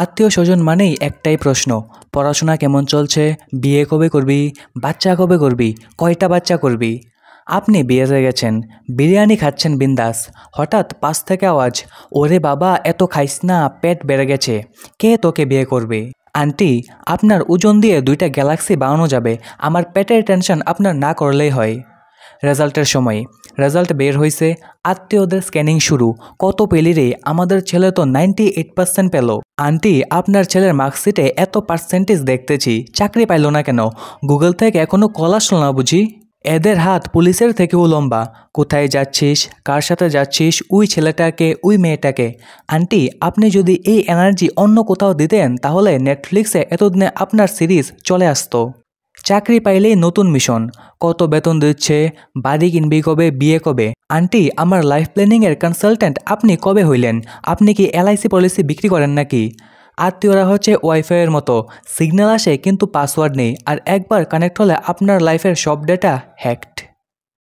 আত্মীয় স্বজন মানেই একটাই প্রশ্ন, পড়াশোনা কেমন চলছে, বিয়ে কবে করবি, বাচ্চা কবে করবি, কয়টা বাচ্চা করবি। আপনি বিয়েতে গেছেন, বিরিয়ানি খাচ্ছেন বিন্দাস, হঠাৎ পাশ থেকে আওয়াজ, ওরে বাবা এত খাইস না, পেট বেড়ে গেছে, কে তোকে বিয়ে করবে। আন্টি, আপনার ওজন দিয়ে 2টা গ্যালাক্সি বানানো যাবে, আমার পেটের টেনশন আপনার না করলেই হয়। রেজাল্টের সময় রেজাল্ট বের হয়েছে, আত্মীয়দের স্ক্যানিং শুরু, কত পেলি রে, আমাদের ছেলে তো 98% পেল। আন্টি, আপনার ছেলের মার্কশিটে এত পার্সেন্টেজ দেখতেছি, চাকরি পাইল না কেন, গুগল থেকে এখনো কল আসলো না বুঝি। এদের হাত পুলিশের থেকেও লম্বা, কোথায় যাচ্ছিস, কার সাথে যাচ্ছিস, ওই ছেলেটাকে, ওই মেয়েটাকে। আন্টি, আপনি যদি এই এনার্জি অন্য কোথাও দিতেন তাহলে নেটফ্লিক্সে এতদিনে আপনার সিরিজ চলে আসতো। চাকরি পাইলেই নতুন মিশন, কত বেতন দিচ্ছে, বাড়ি কিনবি কবে, বিয়ে কবে। আন্টি, আমার লাইফ প্ল্যানিংয়ের কনসালটেন্ট আপনি কবে হইলেন, আপনি কি এলআইসি পলিসি বিক্রি করেন নাকি। আত্মীয়রা হচ্ছে ওয়াইফাইয়ের মতো, সিগন্যাল আসে কিন্তু পাসওয়ার্ড নেই, আর একবার কানেক্ট হলে আপনার লাইফের সব ডেটা হ্যাকড।